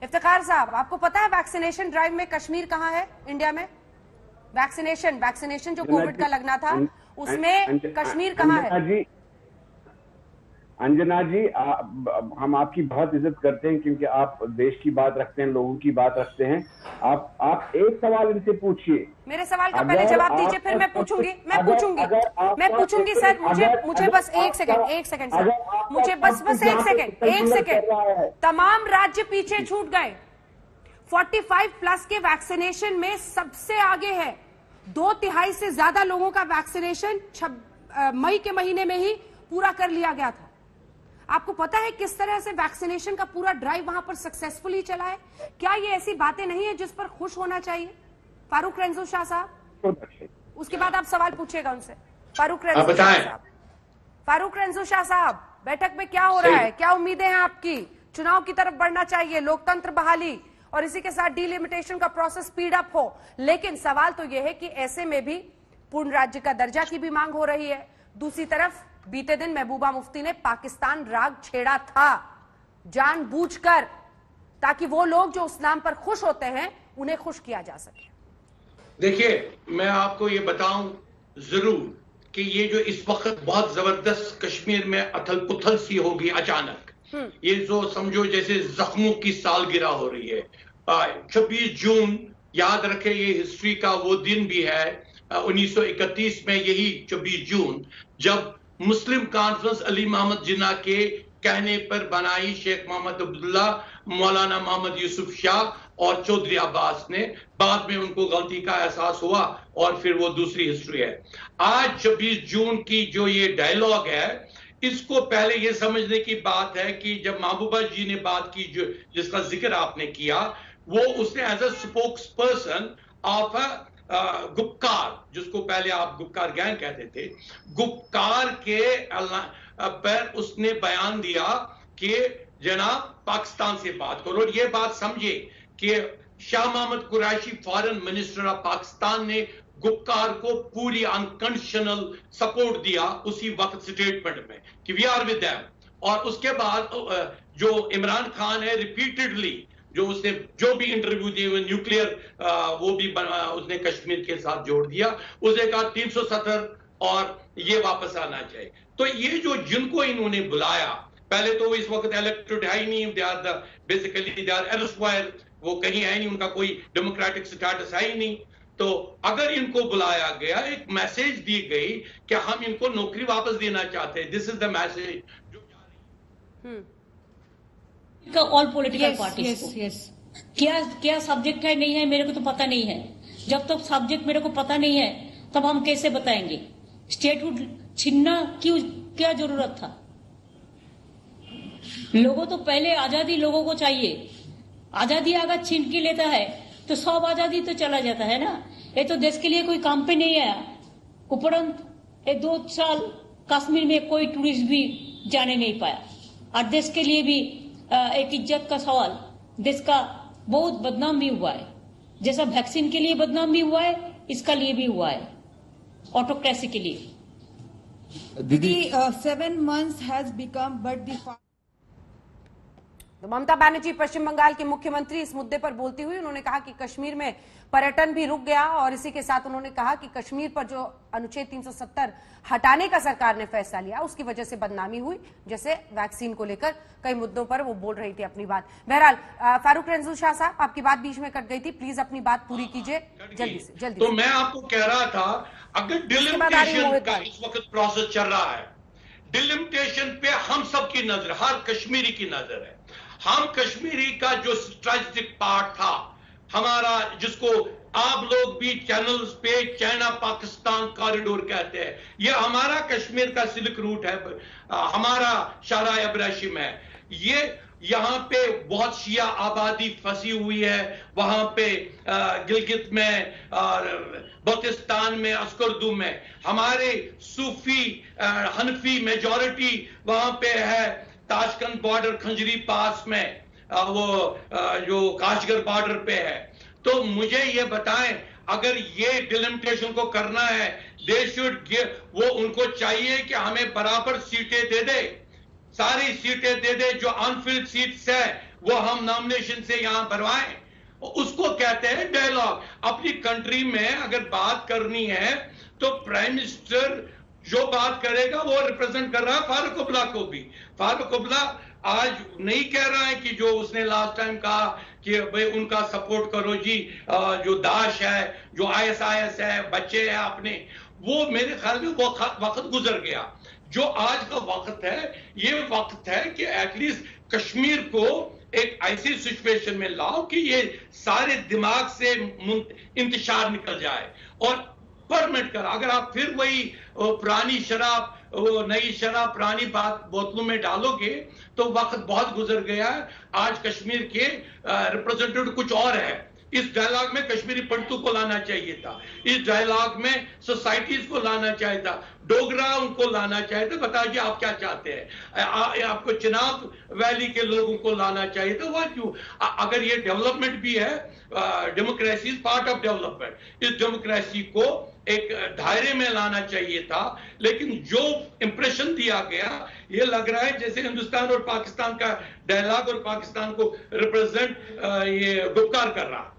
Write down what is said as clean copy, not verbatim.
इफ्तिखार साहब, आपको पता है वैक्सीनेशन ड्राइव में कश्मीर कहाँ है इंडिया में? वैक्सीनेशन जो कोविड का लगना था उसमें कश्मीर कहाँ है? अंजना जी, हम आपकी बहुत इज्जत करते हैं क्योंकि आप देश की बात रखते हैं, लोगों की बात रखते हैं। आप एक सवाल इनसे पूछिए। मेरे सवाल का पहले जवाब दीजिए, फिर मैं पूछूंगी सर। मुझे बस एक सेकंड सर, मुझे बस एक सेकंड। तमाम राज्य पीछे छूट गए। 45+ के वैक्सीनेशन में सबसे आगे है। 2/3 से ज्यादा लोगों का वैक्सीनेशन मई के महीने में ही पूरा कर लिया गया था। आपको पता है किस तरह से वैक्सीनेशन का पूरा ड्राइव वहां पर सक्सेसफुली चला है? क्या ये ऐसी बातें नहीं है जिस पर खुश होना चाहिए? फारूक रंजू शाह साहब, उसके बाद आप सवाल पूछेगा उनसे। फारूक रंजू शाह साहब, बैठक में क्या हो रहा है? क्या उम्मीदें हैं आपकी? चुनाव की तरफ बढ़ना चाहिए, लोकतंत्र बहाली और इसी के साथ डिलिमिटेशन का प्रोसेस स्पीड अप हो, लेकिन सवाल तो यह है कि ऐसे में भी पूर्ण राज्य का दर्जा की भी मांग हो रही है। दूसरी तरफ बीते दिन महबूबा मुफ्ती ने पाकिस्तान राग छेड़ा था जानबूझकर, ताकि वो लोग जो उस नाम पर खुश होते हैं उन्हें खुश किया जा सके। देखिए, मैं आपको ये बताऊं जरूर कि ये जो इस वक्त बहुत जबरदस्त कश्मीर में अथल पुथल सी होगी अचानक, ये जो समझो जैसे जख्मों की सालगिरह हो रही है। 26 जून याद रखे, ये हिस्ट्री का वो दिन भी है। 1931 में यही 26 जून जब मुस्लिम कॉन्फ्रेंस अली मोहम्मद जिन्ना के कहने पर बनाई, शेख मोहम्मद अब्दुल्ला, मौलाना मोहम्मद यूसुफ शाह और चौधरी अब्बास ने, बाद में उनको गलती का एहसास हुआ और फिर वो दूसरी हिस्ट्री है। आज 26 जून की जो ये डायलॉग है, इसको पहले ये समझने की बात है कि जब महबूबा जी ने बात की, जो जिसका जिक्र आपने किया, वो उसने as a spokesperson of a Gupkar, जिसको पहले आप गुपकार गैंग कहते थे, गुपकार के पर उसने बयान दिया कि जनाब पाकिस्तान से बात करो। और ये बात समझे कि Shah Mohammad Qureshi foreign minister of Pakistan ने गुपकार को पूरी अनकंडीशनल सपोर्ट दिया उसी वक्त स्टेटमेंट में कि वी आर विद देम। और उसके बाद जो इमरान खान है, रिपीटेडली जो उसने जो भी इंटरव्यू दिए हुए, न्यूक्लियर वो भी उसने कश्मीर के साथ जोड़ दिया। उसने कहा 370 और ये वापस आना चाहिए। तो ये जो जिनको इन्होंने बुलाया, पहले तो इस वक्त इलेक्टेड है ही नहीं, बेसिकली दे आर एरस्वायर, वो कहीं है नहीं, उनका कोई डेमोक्रेटिक स्टेटस है ही नहीं। तो अगर इनको बुलाया गया, एक मैसेज दी गई कि हम इनको नौकरी वापस देना चाहते हैं, दिस इज द मैसेज जो जा रही है। ऑल पॉलिटिकल पार्टीज क्या सब्जेक्ट है नहीं है मेरे को तो पता नहीं है। जब तक सब्जेक्ट मेरे को पता नहीं है तब हम कैसे बताएंगे? स्टेटहुड छीनना क्यों, क्या जरूरत था? लोगों तो पहले आजादी लोगों को चाहिए। आजादी अगर छीन के लेता है तो सब आजादी तो चला जाता है ना। ये तो देश के लिए कोई काम पे नहीं आया। उपरंत ये 2 साल कश्मीर में कोई टूरिस्ट भी जाने नहीं पाया और देश के लिए भी एक इज्जत का सवाल, देश का बहुत बदनाम भी हुआ है। जैसा वैक्सीन के लिए बदनाम भी हुआ है, इसका लिए भी हुआ है, ऑटोक्रेसी के लिए। दीदी 7 months has become but the तो ममता बनर्जी पश्चिम बंगाल के मुख्यमंत्री इस मुद्दे पर बोलती हुई उन्होंने कहा कि कश्मीर में पर्यटन भी रुक गया और इसी के साथ उन्होंने कहा कि कश्मीर पर जो अनुच्छेद 370 हटाने का सरकार ने फैसला लिया उसकी वजह से बदनामी हुई, जैसे वैक्सीन को लेकर कई मुद्दों पर वो बोल रही थी अपनी बात। बहरहाल फारूक रंजू शाह साहब, आपकी बात बीच में कट गई थी, प्लीज अपनी बात पूरी कीजिए जल्दी से जल्दी। तो मैं आपको कह रहा था, अगर डिलिमिटेशन का इस वक्त प्रोसेस चल रहा है, डिलिमिटेशन पे हम सब की नजर, हर कश्मीरी की नजर है। हम कश्मीरी का जो स्ट्रेटेजिक पार्ट था हमारा, जिसको आप लोग भी चैनल्स पे चाइना पाकिस्तान कॉरिडोर कहते हैं, ये हमारा कश्मीर का सिल्क रूट है, हमारा शाहराह इब्राहिम है। ये यहाँ पे बहुत शिया आबादी फंसी हुई है, वहां पे गिलगित में और बल्तिस्तान में, अस्करदू में हमारे सूफी हनफी मेजॉरिटी वहां पे है। ताशकंद बॉर्डर खंजरी पास में वो जो काशगर बॉर्डर पे है। तो मुझे ये बताएं, अगर ये डिलिमिटेशन को करना है, दे शुड, वो उनको चाहिए कि हमें बराबर सीटें दे दे, सारी सीटें दे दे, जो अनफिल्ड सीट्स है वो हम नॉमिनेशन से यहां भरवाएं। उसको कहते हैं डायलॉग। अपनी कंट्री में अगर बात करनी है तो प्राइम मिनिस्टर जो बात करेगा वो रिप्रेजेंट कर रहा है फारूक अब्दुल्ला को भी। फारूक अब्दुल्ला आज नहीं कह रहा है कि जो उसने लास्ट टाइम कहा कि भाई उनका सपोर्ट करो जी, जो दाश है, जो ISIS है, बच्चे हैं अपने, वो मेरे ख्याल में वो वक्त गुजर गया। जो आज का वक्त है, ये वक्त है कि एटलीस्ट कश्मीर को एक ऐसी सिचुएशन में लाओ कि ये सारे दिमाग से इंतशार निकल जाए और परमिट कर। अगर आप फिर वही पुरानी शराब, नई शराब पुरानी बात बोतलों में डालोगे तो वक्त बहुत गुजर गया है। आज कश्मीर के रिप्रेजेंटेटिव कुछ और है। इस डायलॉग में कश्मीरी पंडितों को लाना चाहिए था, इस डायलॉग में सोसाइटीज को लाना चाहिए था, डोगरा उनको लाना चाहिए था। बताइए आप क्या चाहते हैं? आपको चिनाब वैली के लोगों को लाना चाहिए था। वह क्यों? अगर ये डेवलपमेंट भी है, democracy is part of development, इस डेमोक्रेसी को एक दायरे में लाना चाहिए था। लेकिन जो इंप्रेशन दिया गया, ये लग रहा है जैसे हिंदुस्तान और पाकिस्तान का डायलॉग और पाकिस्तान को रिप्रेजेंट ये गुपकार कर रहा।